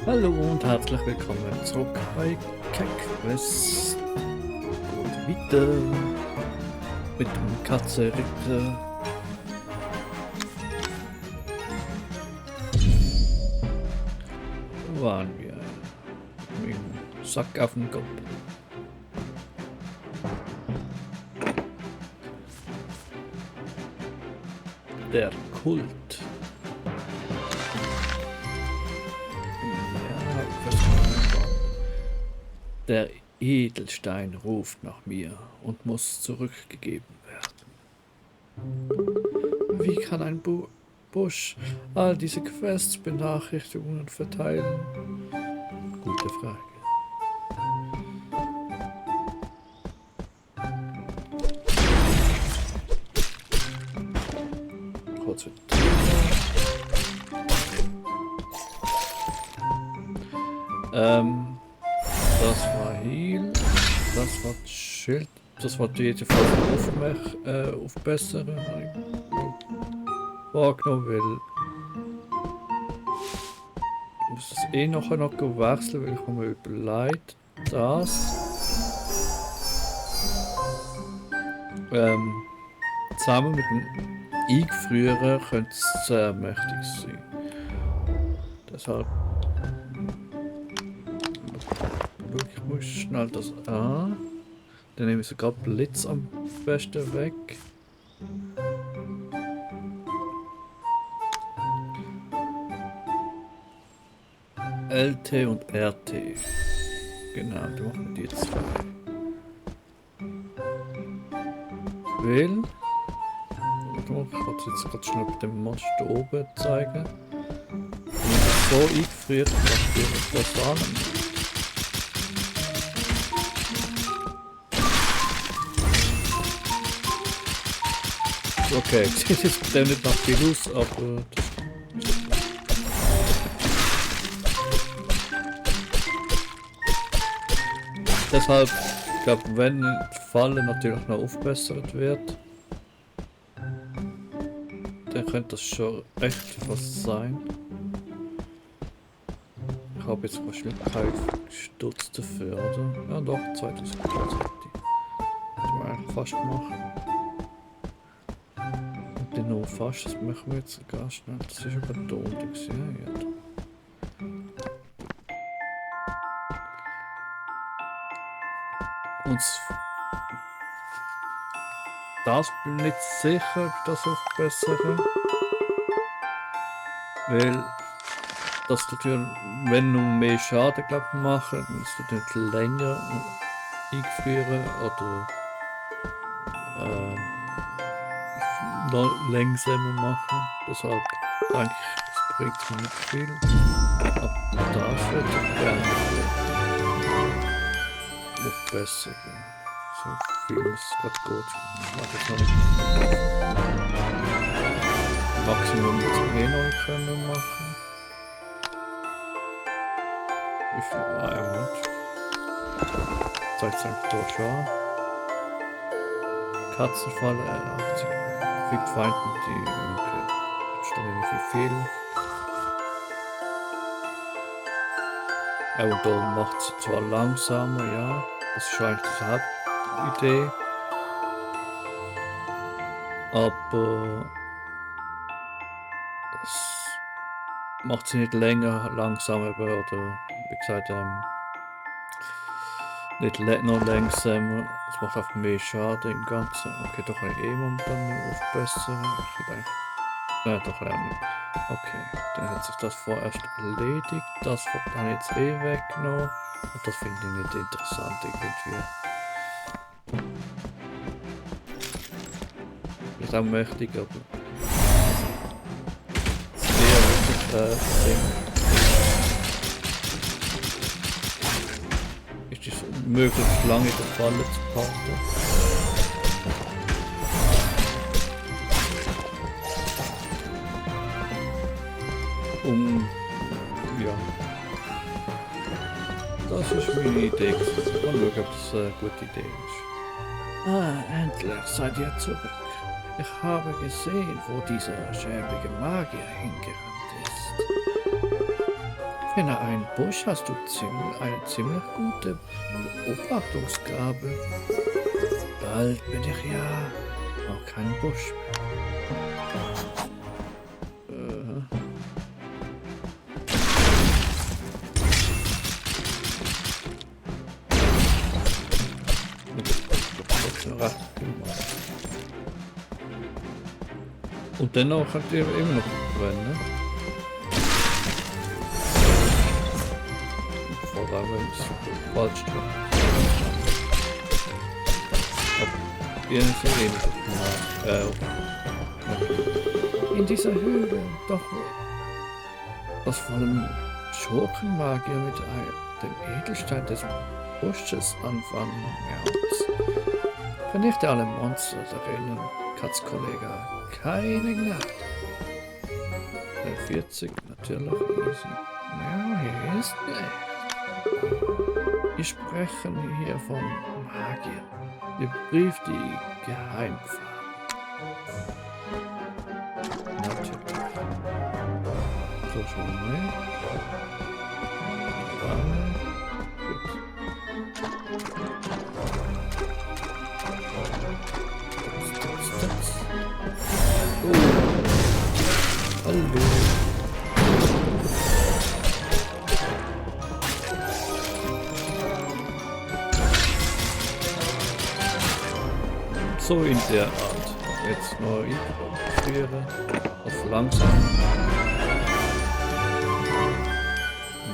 Hallo und herzlich willkommen zurück bei KeckQuest. Und wieder mit dem Katze Ritter. Wo waren wir? Im Sack auf dem Kopf. Der Kult. Der Edelstein ruft nach mir und muss zurückgegeben werden. Wie kann ein Busch all diese Quests, Benachrichtigungen verteilen? Gute Frage. Kurz mit das war Heal, das war Schild, das war die aufbessern, vorgenommen, weil ich muss das nachher noch wechseln, weil ich mir überlegt, das zusammen mit dem Eingefrieren könnte es sehr mächtig sein. Deshalb ich muss schnell das an. Dann nehme ich sogar Blitz am besten weg. LT und RT. Genau, da machen wir die zwei. Weil. Ich kann es jetzt gerade schnell auf dem Mast da oben zeigen. Wenn ich das so eingefriert, dann führe ich das an. Okay, sieht jetzt nicht nach viel aus, aber deshalb, ich glaube, wenn die Falle natürlich noch aufgebessert wird, dann könnte das schon echt was sein. Ich habe jetzt wahrscheinlich keinen Stutz dafür, oder? Ja doch, 2000 Stutz hätte ich. Das wir eigentlich fast machen. Und noch fast, das machen wir jetzt ganz schnell. Das ist aber da unten gesehen. Ja. Und das bin ich nicht sicher, ob das aufbessern. Weil das natürlich, wenn du mehr Schaden glaub, machen, dann musst du nicht länger eingefrieren oder noch langsamer machen. Deshalb denke ich, das bringt mir nicht viel. Aber das würde ich gerne aufbessern. So viel ist gerade gut. Ich mag es noch nicht. Maximum jetzt noch können machen. Wie viel? Moment. Zeigt es eigentlich da schon. Katzenfalle 80. Kriegt Feind mit die. Okay. Stimmt nicht wie viel. Aber da macht sie zwar langsamer, ja. Das ist eigentlich die Hauptidee. Aber es macht sie nicht länger langsamer oder wie gesagt nicht noch langsamer. Es macht einfach mehr Schaden im Ganzen. Okay, doch ein momentan aufbessern. Ich will eigentlich. Nein, doch nicht. Okay, dann hat sich das vorerst erledigt. Das habe ich jetzt weggenommen. Und das finde ich nicht interessant irgendwie. Ist auch mächtig, aber sehr wirklich ist es möglichst lange in der Falle zu halten. Ja. Das ist meine Idee. Mal schauen, ob das eine gute Idee ist. Ah, endlich seid ihr zurück. Ich habe gesehen, wo dieser schäbige Magier hingerannt ist. Finde einen Busch, hast du eine ziemlich gute Beobachtungsgabe. Bald bin ich ja auch kein Busch mehr. Und dennoch hat ihr immer noch brennen, ne? Falsch. Wir sehen in dieser Höhle doch was von einem Schurkenmagier mit dem Edelstein des Busches anfangen. Vernichte alle Monster darin, Katzkollege. Keine Gnade. 40 natürlich. Ja, hier ist nicht. Wir sprechen hier von Magier. Ihr Brief die Geheimfahrt. Natürlich. So schon, ne? Gut. Hallo. So in der Art. Jetzt neu wäre auf langsam.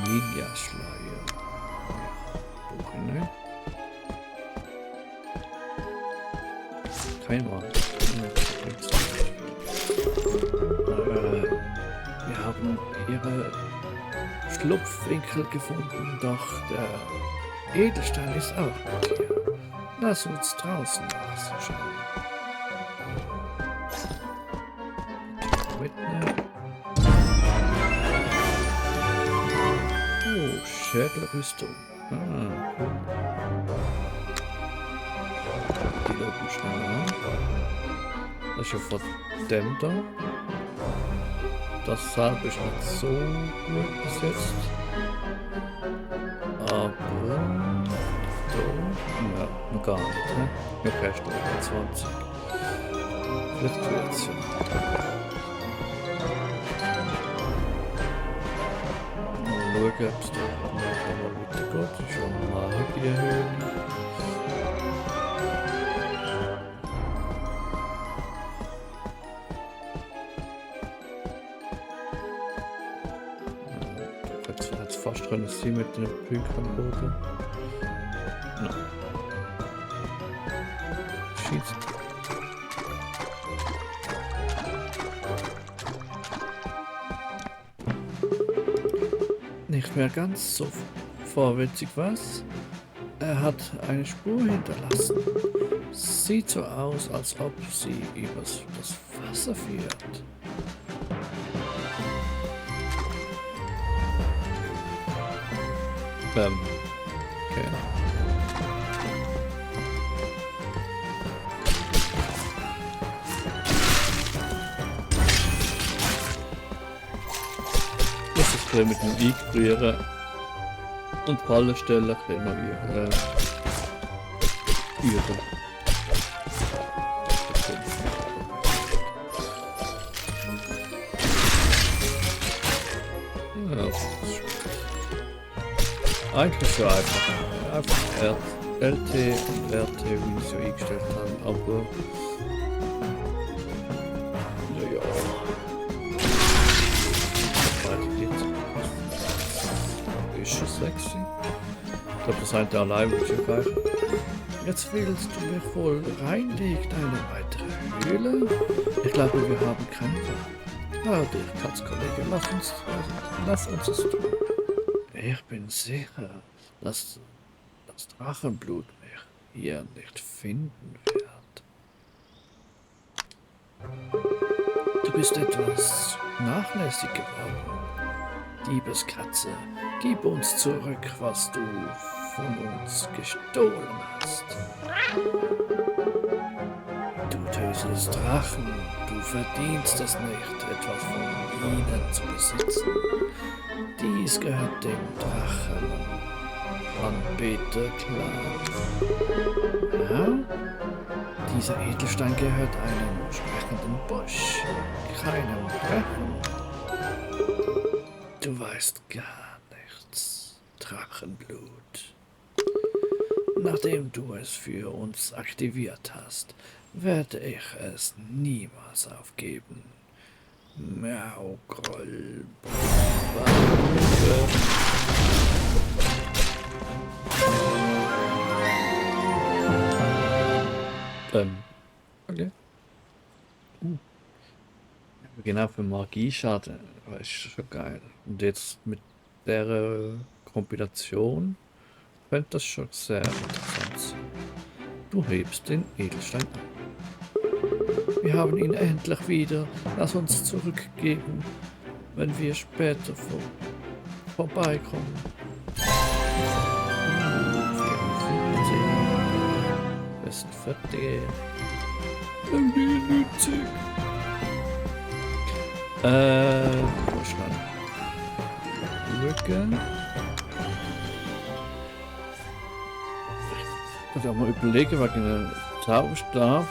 Ninja-Schleier. Ne? Kein Wort. Wir haben ihre Schlupfwinkel gefunden, doch der Edelstein ist auch gut hier. Lass uns draußen nachschauen. Oh, Schädelrüstung. Die loben schnell an. Das ist ja verdammt da. Das Saal ist nicht so gut besetzt. Aber ja, noch gar nicht, ne? Okay, Stunde 20. Vielleicht wird's ja. Mal schauen, ob es da noch weitergeht. Ich schon mal die Höhle. Ich hätte fast können sie mit den Punkten am Boden. No. Schießt. Nicht mehr ganz so vorwitzig, was? Er hat eine Spur hinterlassen. Sieht so aus, als ob sie übers das Wasser führt. Okay. Das ist mit dem I probieren und Ballen stellen immer wieder üben. Ja, das ist eigentlich so einfach. Einfach LT und RT, wie ich so eingestellt habe, aber naja. Ist schon sexy. Ich glaube, das eine allein wird schon reichen. Jetzt willst du mich wohl reinlegen, eine weitere Höhle? Ich glaube, wir haben keinen Wahl. Ah, der Katzkollege, lass uns es tun. Ich bin sicher, dass das Drachenblut mich hier nicht finden wird. Du bist etwas nachlässig geworden. Diebeskatze, gib uns zurück, was du von uns gestohlen hast. Du tötest Drachen, du verdienst es nicht, etwas von ihnen zu besitzen. Dies gehört dem Drachenanbeter-Clan. Ja? Dieser Edelstein gehört einem sprechenden Busch, keinem Drachen. Du weißt gar nichts, Drachenblut. Nachdem du es für uns aktiviert hast, werde ich es niemals aufgeben. Miau, Groll. Okay. Genau für Magieschaden, das ist schon geil. Und jetzt mit der Kombination könnte das schon sehr interessant sein. Du hebst den Edelstein an. Wir haben ihn endlich wieder. Lass uns zurückgeben, wenn wir später vorbeikommen. 54. Besten fertig. Unnötig. Vorschlag. Rücken. Ich kann auch mal überlegen, wegen einem Zauberstab.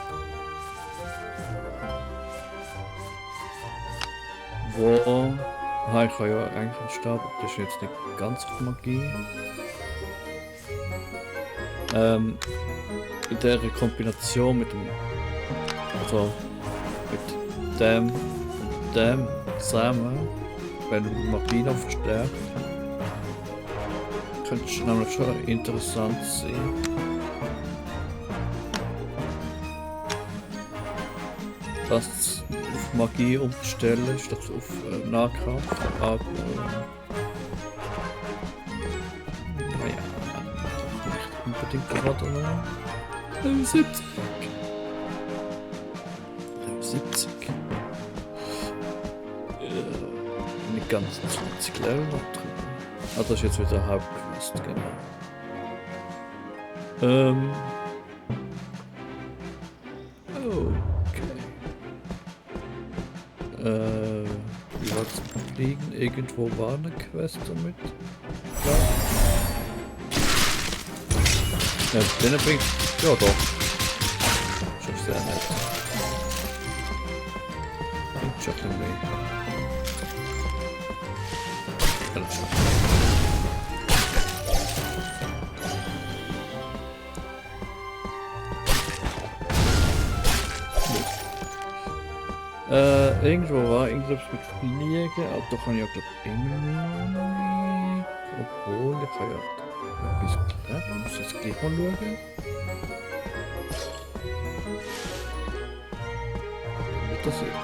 Wo. Ah, ich habe ja eigentlich einen Stab, das ist jetzt nicht ganz auf Magie. In der Kombination mit dem. Also mit dem und dem zusammen, wenn Magie noch verstärkt, könnte es nämlich schon interessant sein. Das auf Magie umzustellen, statt auf Nahkampf, aber naja, nicht unbedingt gerade noch. 70. 70. Nicht ganz 20 Level noch drin. Ah, das ist jetzt wieder Hauptquest, genau. Wie war das Fliegen? Irgendwo war eine Quest damit. Ja, den bringt. Ja, doch. Schon sehr nett. Und schon ein mehr. Irgendwo war irgendwas mit Fliegen, aber da kann ich ja glaube immer nicht. Obwohl, ich kann ja etwas klären. Ich muss jetzt gleich mal schauen. Wird das hier?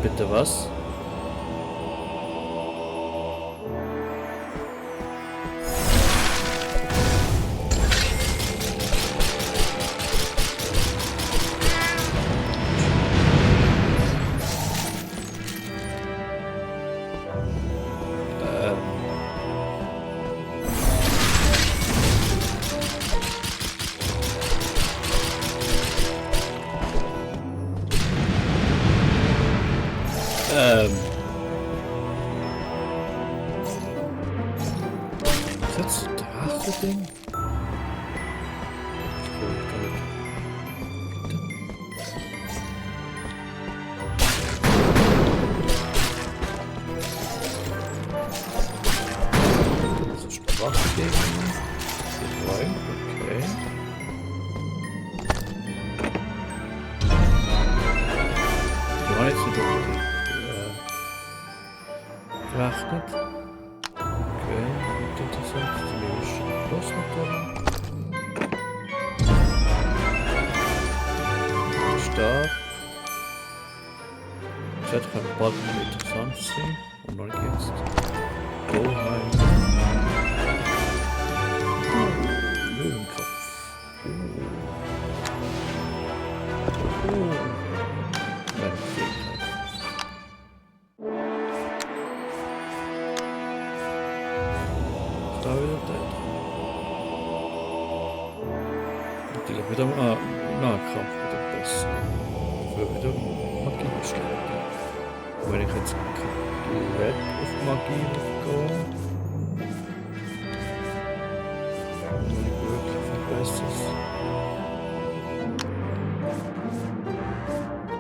Bitte was? Ist das ein Drache-Ding? Das ist Drache-Ding. Rein, okay. Die waren jetzt nicht beachtet. Okay, interessant. Die Schloss natürlich. Stab. Chat kann bald interessant sein. Und noch jetzt. Hoheim. Löwenkopf. Oh. Meine Fähigkeit. Da wieder der. Natürlich wieder Nahkampf wieder besser. Dafür wieder Magie stärker. Wenn ich jetzt komplett auf Magie gehe, wirklich verbessert.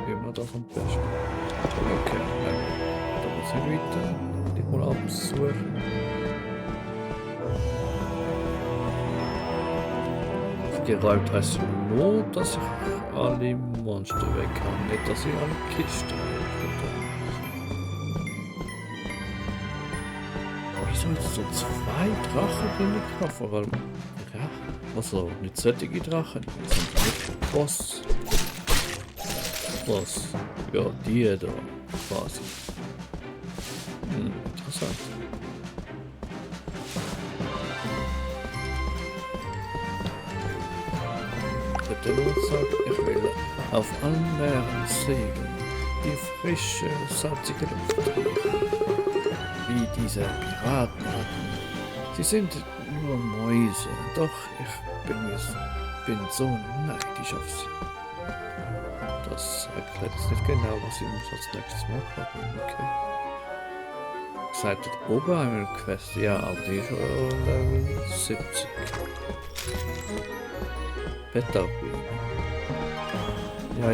Immer das am besten. Okay, da muss ich weiter. Die mal absuchen. Geräumt heißt nur, dass ich alle Monster weg habe, nicht dass ich alle Kisten habe. Wieso jetzt so 2 Drachen drin gekauft? Weil, ja, also nicht solche Drachen, die sind nicht Boss. Boss. Ja, die da quasi. Interessant. Der Lot sagt, ich will auf allen Meeren segeln, die frische, salzige Luft riechen, wie diese Piraten hatten. Sie sind nur Mäuse, doch ich bin so neidisch auf sie. Das erklärt jetzt nicht genau, was ich muss als nächstes machen, aber okay. Seid ihr Oberheimel-Quest? Ja, aber die ist schon Level 70. Beta Queen. Ja.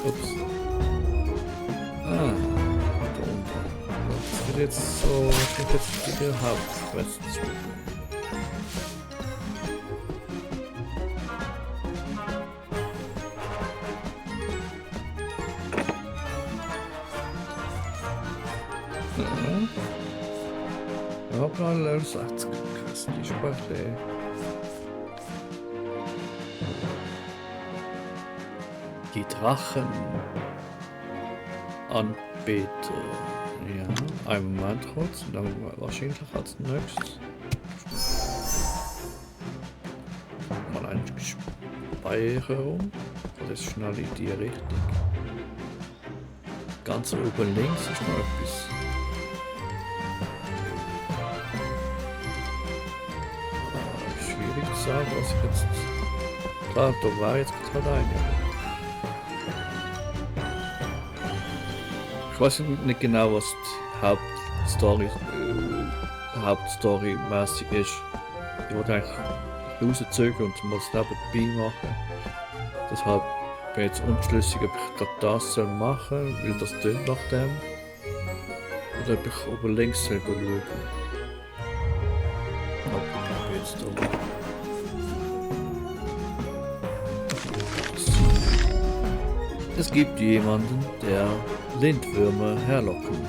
Ups. Da unten. Das wird jetzt so, ich muss jetzt die Hauptquests suchen. Level 80 Quest, die Sprache. Die Drachenanbeter. Ja, einen Moment kurz, und dann wahrscheinlich als nächstes. Mal eine Speicherung. Das ist schnell in die Richtung. Ganz oben links ist noch etwas. Schwierig zu sagen, was ich jetzt. Klar, da war jetzt gerade eine. Ich weiß nicht genau, was die Hauptstory-mäßig ist. Ich wollte eigentlich rauszögern und mal das nebenbei machen. Deshalb bin ich jetzt unschlüssig, ob ich gerade das machen soll, weil das tönt nach dem. Oder ob ich oben links soll schauen. Aber ich bin jetzt da. Es gibt jemanden, der Lindwürmer herlocken.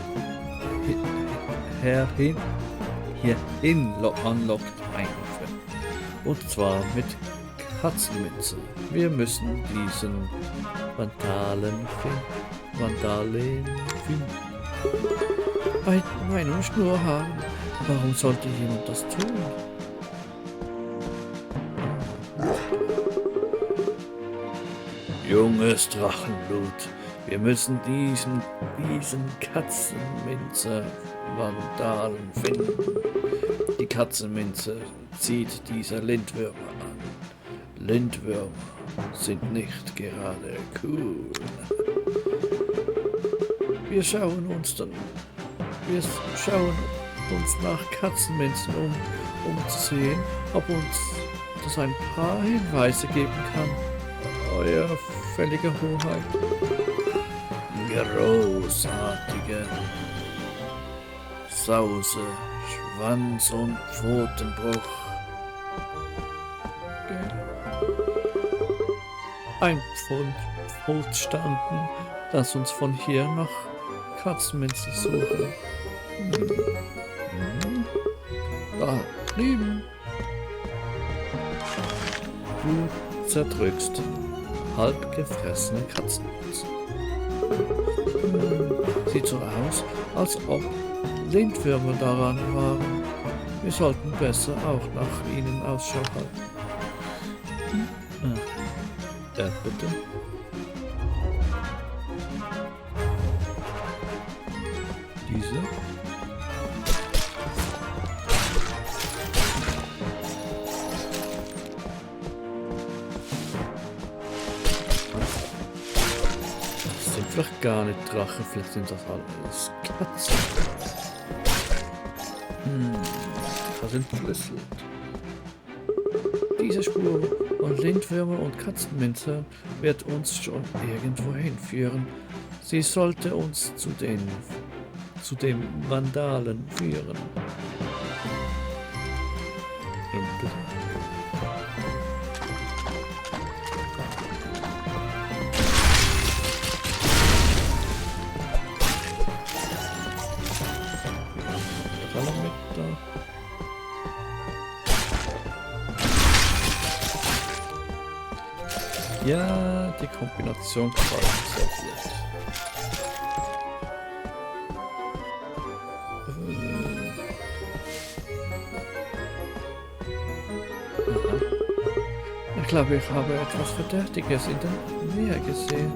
Anlockt einführen. Und zwar mit Katzenminze. Wir müssen diesen Vandalen finden. Bei meiner Schnur haben. Warum sollte jemand das tun? Junges Drachenblut. Wir müssen diesen Katzenminze-Vandalen finden. Die Katzenminze zieht diese Lindwürmer an. Lindwürmer sind nicht gerade cool. Wir schauen uns nach Katzenminzen um zu sehen, ob uns das ein paar Hinweise geben kann. Euer völlige Hoheit. Großartige Sause, Schwanz- und Pfotenbruch. Ein Pfund standen, das uns von hier nach Katzenminze suchen. Da drüben. Du zerdrückst halb gefressene Katzenminze. Sieht so aus, als ob Lindwürmer daran waren. Wir sollten besser auch nach ihnen Ausschau halten. Bitte. Diese. Das sind vielleicht gar nicht Drachen, vielleicht sind das alles Katzen. Entschlüsselt. Diese Spur von Lindwürmer und Katzenminze wird uns schon irgendwo hinführen. Sie sollte uns zu dem Vandalen führen. Ja, die Kombination gefällt mir sehr gut. Ich glaube, ich habe etwas Verdächtiges in dem Meer gesehen.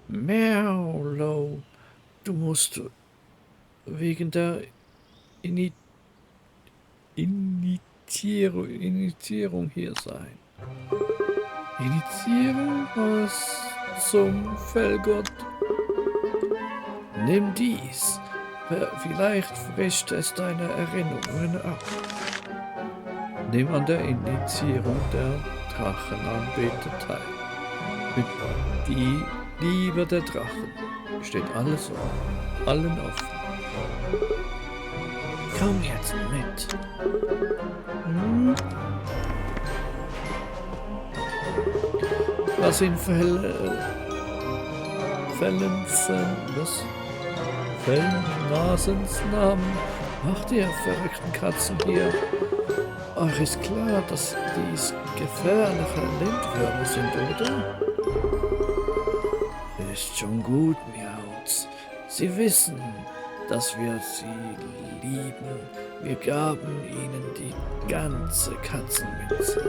Merlo, du musst wegen der Initiierung hier sein. Initiierung? Was zum Fellgott? Nimm dies. Vielleicht frischt es deine Erinnerungen auf. Nimm an der Initiierung der Drachenanbeter teil. Mit die Liebe der Drachen steht alles allen offen. Komm jetzt mit. Was in Fellnasens Namen macht ihr verrückten Katzen hier? Euch ist klar, dass dies gefährliche Lindwürmer sind, oder? Ist schon gut, Miauz. Sie wissen, dass wir sie lieben. Wir gaben ihnen die ganze Katzenminze.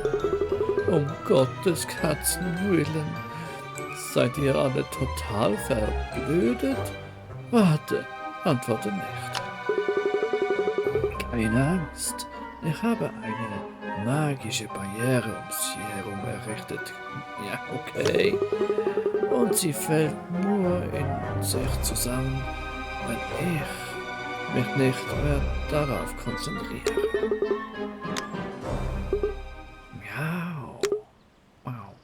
Um Gottes Katzenwillen. Seid ihr alle total verblödet? Warte, antworte nicht. Keine Angst. Ich habe eine magische Barriere um sie herum errichtet. Ja, okay. Und sie fällt nur in sich zusammen, wenn ich mich nicht mehr darauf konzentriere. Miau. Miau.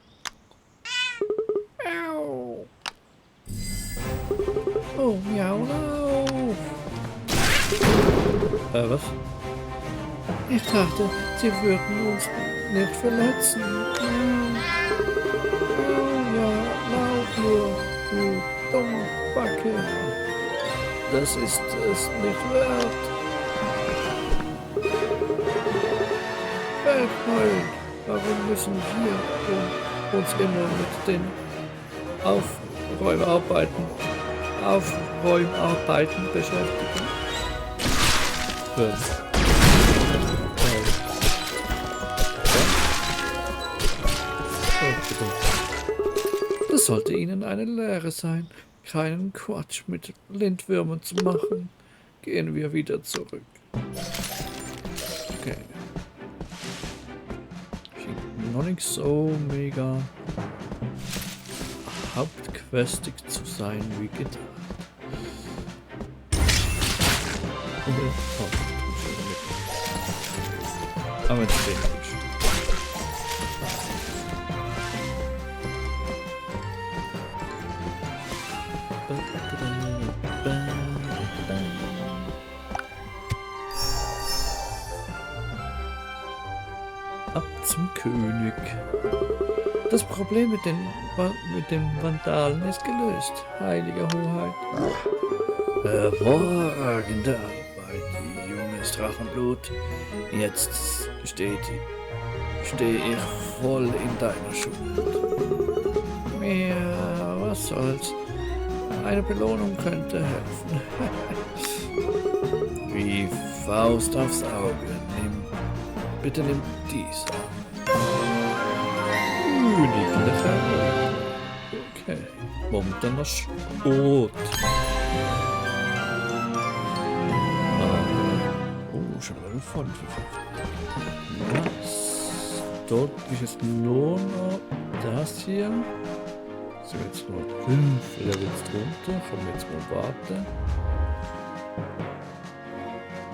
Miau. Oh, miau, lauf. Was? Ich dachte, sie würden uns nicht verletzen. Oh ja, lauf nur, du Dummbacke. Das ist es nicht wert. Berghold, warum müssen wir uns immer mit den Aufräumarbeiten beschäftigen? Das sollte Ihnen eine Lehre sein, keinen Quatsch mit Lindwürmern zu machen. Gehen wir wieder zurück. Okay. Schien noch nicht so mega hauptquestig zu sein wie gedacht. Aber jetzt bin ich. Ab zum König. Das Problem mit den Vandalen ist gelöst, heilige Hoheit. Hervorragende Arbeit, junges Drachenblut. Jetzt stehe ich voll in deiner Schuld. Ja, was soll's. Eine Belohnung könnte helfen. Faust aufs Auge. Bitte nimm dies an. Königliche. Okay. Momentan noch Schrot. Oh, schon mal voll. Was? Dort ist es nur noch das hier. So, jetzt noch 5 Levels drunter. Können wir jetzt mal warten.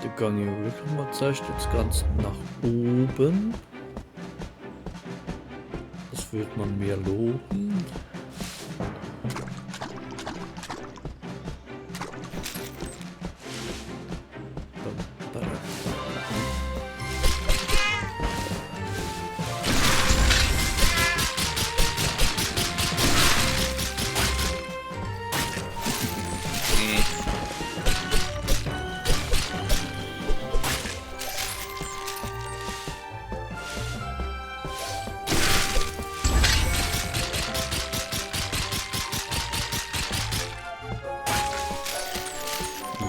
Da kann ich wirklich mal zuerst jetzt ganz nach oben. Das wird man mir loben.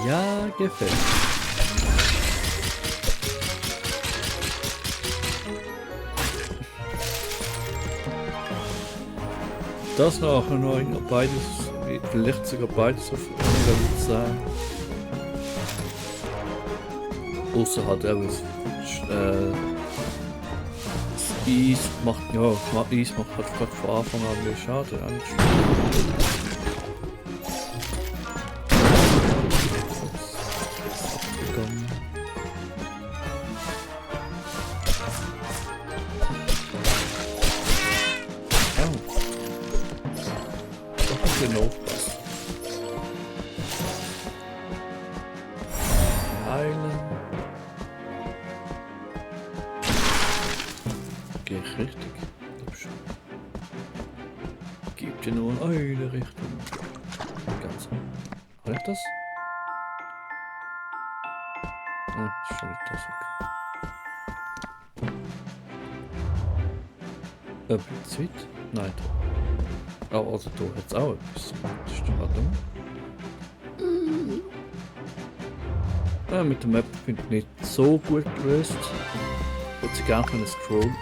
Ja, gefällt. Das noch beides, vielleicht sogar beides auf Level 10. Außer halt eben das Eis macht, ja, Eis macht halt gerade von Anfang an mehr Schaden. Ja, nicht schlimm. Heilen. Gehe ich richtig? Gibt ja nur in eine Richtung. Ganz. Kann ich das? Ah, ist schon nicht das. Okay. Etwas weit? Nein. Oh, also da hat es auch etwas. Das ist doch dumm. Ja, mit der Map finde ich nicht so gut gelöst. Ich würde sie gerne scrollen.